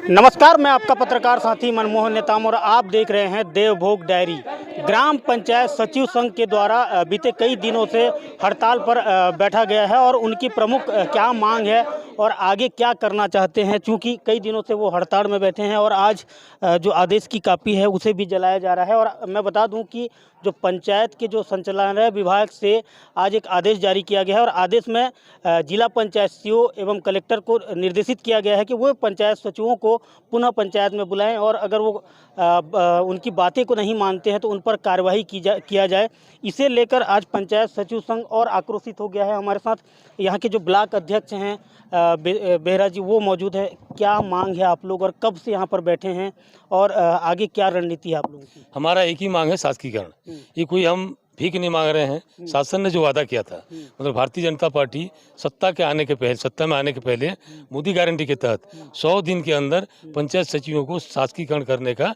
नमस्कार, मैं आपका पत्रकार साथी मनमोहन नेताम और आप देख रहे हैं देवभोग डायरी। ग्राम पंचायत सचिव संघ के द्वारा बीते कई दिनों से हड़ताल पर बैठा गया है और उनकी प्रमुख क्या मांग है और आगे क्या करना चाहते हैं। चूँकि कई दिनों से वो हड़ताल में बैठे हैं और आज जो आदेश की कॉपी है उसे भी जलाया जा रहा है। और मैं बता दूं कि जो पंचायत के जो संचालनालय विभाग से आज एक आदेश जारी किया गया है और आदेश में जिला पंचायत सीईओ एवं कलेक्टर को निर्देशित किया गया है कि वो पंचायत सचिवों को पुनः पंचायत में बुलाएं और अगर वो उनकी बातें को नहीं मानते हैं तो उन पर कार्रवाई किया जाए। इसे लेकर आज पंचायत सचिव संघ और आक्रोशित हो गया है। हमारे साथ यहाँ के जो ब्लॉक अध्यक्ष हैं बेहरा जी, वो मौजूद है। क्या मांग है आप लोग और कब से यहाँ पर बैठे हैं और आगे क्या रणनीति है आप लोगों की? हमारा एक ही मांग है, शासकीकरण। ये कोई हम भीख नहीं मांग रहे हैं। शासन ने जो वादा किया था, मतलब भारतीय जनता पार्टी सत्ता में आने के पहले मोदी गारंटी के तहत 100 दिन के अंदर पंचायत सचिवों को शासकीकरण करने का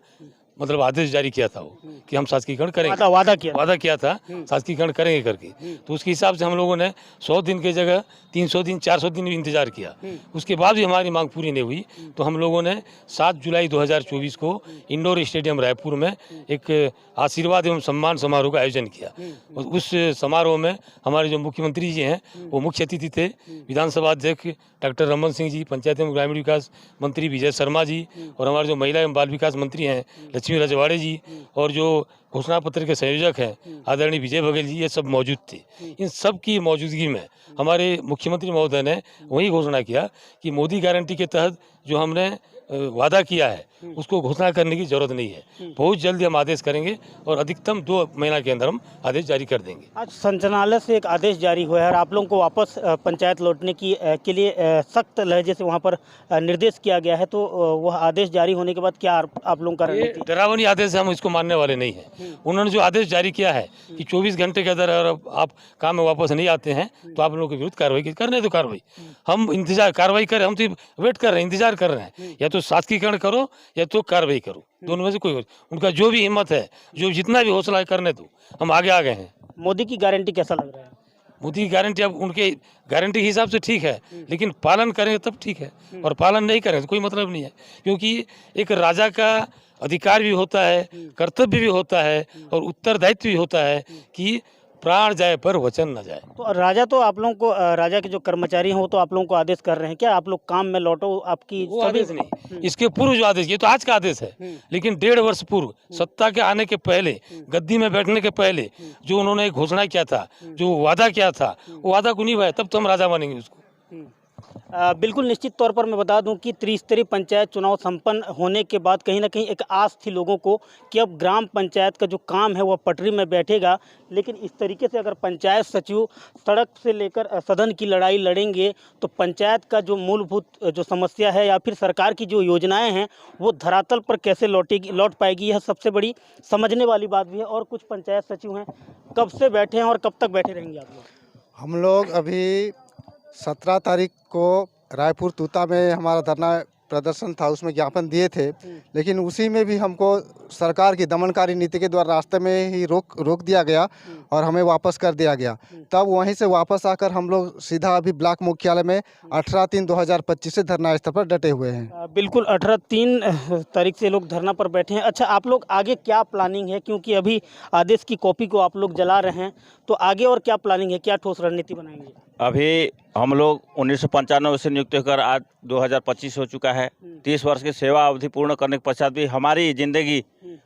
मतलब आदेश जारी किया था वो कि हम शासकीकरण करेंगे। वादा किया था शासकीकरण करेंगे करके। तो उसके हिसाब से हम लोगों ने 100 दिन की जगह 300 दिन 400 दिन भी इंतजार किया। उसके बाद भी हमारी मांग पूरी नहीं हुई तो हम लोगों ने 7 जुलाई 2024 को इंडोर स्टेडियम रायपुर में एक आशीर्वाद एवं सम्मान समारोह का आयोजन किया। उस समारोह में हमारे जो मुख्यमंत्री जी हैं वो मुख्य अतिथि थे। विधानसभा अध्यक्ष डॉक्टर रमन सिंह जी, पंचायत एवं ग्रामीण विकास मंत्री विजय शर्मा जी और हमारे जो महिला एवं बाल विकास मंत्री हैं लक्ष्मी रजवाड़े जी और जो घोषणा पत्र के संयोजक हैं आदरणीय विजय बघेल जी, ये सब मौजूद थे। इन सब की मौजूदगी में हमारे मुख्यमंत्री महोदय ने वही घोषणा किया कि मोदी गारंटी के तहत जो हमने वादा किया है उसको घोषणा करने की जरूरत नहीं है। बहुत जल्दी हम आदेश करेंगे और अधिकतम 2 महीना के अंदर हम आदेश जारी कर देंगे। आज संचालनालय से एक आदेश जारी हुआ है और आप लोगों को वापस पंचायत लौटने के लिए सख्त लहजे से वहां पर निर्देश किया गया है। तो वह आदेश जारी होने के बाद क्या आप लोगों का रणनीति? डरावनी आदेश है, हम इसको मानने वाले नहीं हैं। उन्होंने जो आदेश जारी किया है कि 24 घंटे के अंदर अगर आप काम में वापस नहीं आते हैं तो आप लोगों के विरुद्ध कार्रवाई करने दो। कार्रवाई हम इंतजार कार्रवाई करें, हम तो वेट कर रहे हैं, इंतजार कर रहे हैं। या तो शासकीकरण करो या तो कार्रवाई करो, दोनों में से कोई। उनका जो भी हिम्मत है, जो जितना भी हौसला है करने दो, हम आगे आ गए हैं। मोदी की गारंटी कैसा लग रहा है? मोदी की गारंटी अब उनके गारंटी के हिसाब से ठीक है, लेकिन पालन करेंगे तब ठीक है और पालन नहीं करेंगे तो कोई मतलब नहीं है। क्योंकि एक राजा का अधिकार भी होता है, कर्तव्य भी होता है और उत्तरदायित्व भी होता है कि प्राण जाए पर वचन न जाए। तो राजा तो आप लोगों को, राजा के जो कर्मचारी हैं वो तो आप लोगों को आदेश कर रहे हैं, क्या आप लोग काम में लौटो? आपकी वो आदेश नहीं, इसके पूर्व जो आदेश, ये तो आज का आदेश है, लेकिन 1.5 वर्ष पूर्व सत्ता के आने के पहले, गद्दी में बैठने के पहले जो उन्होंने एक घोषणा किया था, जो वादा किया था, वो वादा को निभाया, तब तो हम राजा मानेंगे उसको। बिल्कुल निश्चित तौर पर मैं बता दूं कि त्रिस्तरीय पंचायत चुनाव संपन्न होने के बाद कहीं ना कहीं एक आस थी लोगों को कि अब ग्राम पंचायत का जो काम है वह पटरी में बैठेगा। लेकिन इस तरीके से अगर पंचायत सचिव सड़क से लेकर सदन की लड़ाई लड़ेंगे तो पंचायत का जो मूलभूत जो समस्या है या फिर सरकार की जो योजनाएं हैं वो धरातल पर कैसे लौट पाएगी, यह सबसे बड़ी समझने वाली बात भी है। और कुछ पंचायत सचिव हैं, कब से बैठे हैं और कब तक बैठे रहेंगे आप लोग? हम लोग अभी 17 तारीख को रायपुर तूता में हमारा धरना प्रदर्शन था, उसमें ज्ञापन दिए थे। लेकिन उसी में भी हमको सरकार की दमनकारी नीति के द्वारा रास्ते में ही रोक दिया गया और हमें वापस कर दिया गया। तब वहीं से वापस आकर हम लोग सीधा अभी ब्लॉक मुख्यालय में 18/3/2025 से धरना स्थल पर डटे हुए हैं। बिल्कुल 18 तारीख से लोग धरना पर बैठे हैं। अच्छा, आप लोग आगे क्या प्लानिंग है? क्योंकि अभी आदेश की कॉपी को आप लोग जला रहे हैं, तो आगे और क्या प्लानिंग है, क्या ठोस रणनीति बनाएंगे? अभी हम लोग 1995 से नियुक्त होकर आज 2025 हो चुका है। 30 वर्ष की सेवा अवधि पूर्ण करने के पश्चात भी हमारी जिंदगी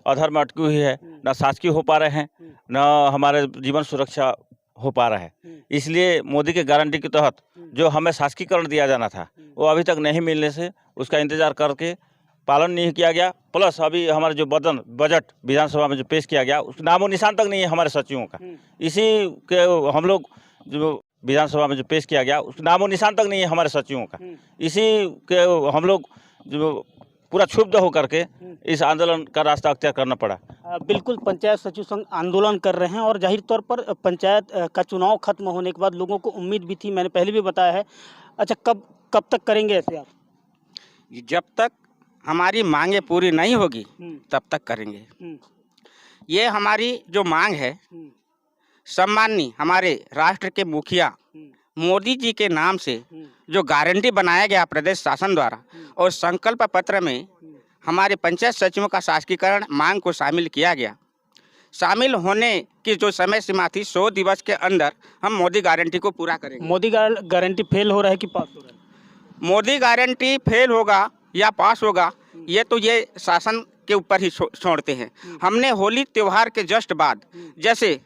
अधर में अटकी हुई है। न शासकीय हो पा रहे हैं, न हमारे जीवन सुरक्षा हो पा रहा है। इसलिए मोदी के गारंटी के तहत जो हमें शासकीकरण दिया जाना था वो अभी तक नहीं मिलने से उसका इंतजार करके पालन नहीं किया गया। प्लस अभी हमारे जो बजट विधानसभा में जो पेश किया गया उस नामो निशान तक नहीं है हमारे सचिवों का। इसी के हम लोग जो विधानसभा में जो पेश किया गया उस नामो निशान तक नहीं है हमारे सचिवों का। इसी के हम लोग जो पूरा क्षुब्ध होकर के इस आंदोलन का रास्ता अख्तियार करना पड़ा। बिल्कुल पंचायत सचिव संघ आंदोलन कर रहे हैं और जाहिर तौर पर पंचायत का चुनाव खत्म होने के बाद लोगों को उम्मीद भी थी, मैंने पहले भी बताया है। अच्छा, कब तक करेंगे ऐसे आप? जब तक हमारी मांगे पूरी नहीं होगी तब तक करेंगे। ये हमारी जो मांग है सम्माननीय हमारे राष्ट्र के मुखिया मोदी जी के नाम से जो गारंटी बनाया गया प्रदेश शासन द्वारा और संकल्प पत्र में हमारे पंचायत सचिवों का शासकीकरण मांग को शामिल किया गया। शामिल होने की जो समय सीमा थी 100 दिवस के अंदर हम मोदी गारंटी को पूरा करेंगे। मोदी गारंटी फेल हो रहा है कि पास हो रहा है? मोदी गारंटी फेल होगा या पास होगा ये तो ये शासन के ऊपर ही छोड़ते हैं। हमने होली त्यौहार के जस्ट बाद जैसे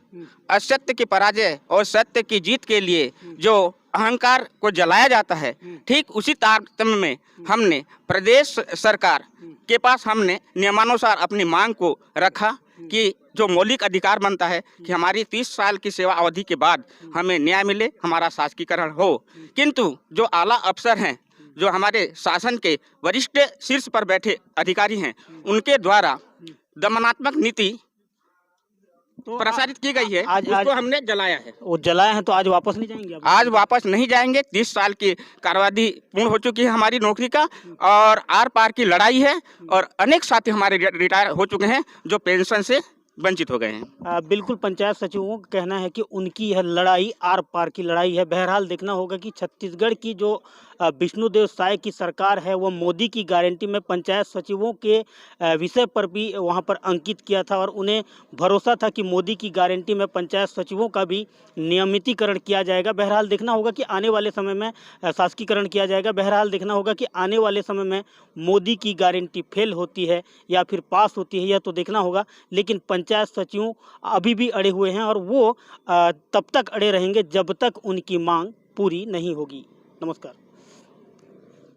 असत्य की पराजय और सत्य की जीत के लिए जो अहंकार को जलाया जाता है, ठीक उसी तारतम्य में हमने प्रदेश सरकार के पास हमने नियमानुसार अपनी मांग को रखा कि जो मौलिक अधिकार बनता है कि हमारी 30 साल की सेवा अवधि के बाद हमें न्याय मिले, हमारा शासकीकरण हो। किंतु जो आला अफसर हैं, जो हमारे शासन के वरिष्ठ शीर्ष पर बैठे अधिकारी हैं, उनके द्वारा दमनात्मक नीति प्रसारित की गई है, उसको हमने जलाया है। वो जलाए हैं तो आज वापस नहीं जाएंगे आप? आज वापस नहीं जाएंगे। 30 साल की कार्रवाई पूर्ण हो चुकी है हमारी नौकरी का और आर पार की लड़ाई है और अनेक साथी हमारे रिटायर हो चुके हैं जो पेंशन से वंचित हो गए हैं। बिल्कुल पंचायत सचिवों का कहना है कि उनकी यह लड़ाई आर पार की लड़ाई है। बहरहाल देखना होगा कि छत्तीसगढ़ की जो विष्णुदेव साय की सरकार है वो मोदी की गारंटी में पंचायत सचिवों के विषय पर भी वहां पर अंकित किया था और उन्हें भरोसा था कि मोदी की गारंटी में पंचायत सचिवों का भी नियमितीकरण किया जाएगा। बहरहाल देखना होगा कि आने वाले समय में शासकीकरण किया जाएगा। बहरहाल देखना होगा कि आने वाले समय में मोदी की गारंटी फेल होती है या फिर पास होती है, यह तो देखना होगा। लेकिन पंचायत सचिव अभी भी अड़े हुए हैं और वो तब तक अड़े रहेंगे जब तक उनकी मांग पूरी नहीं होगी। नमस्कार।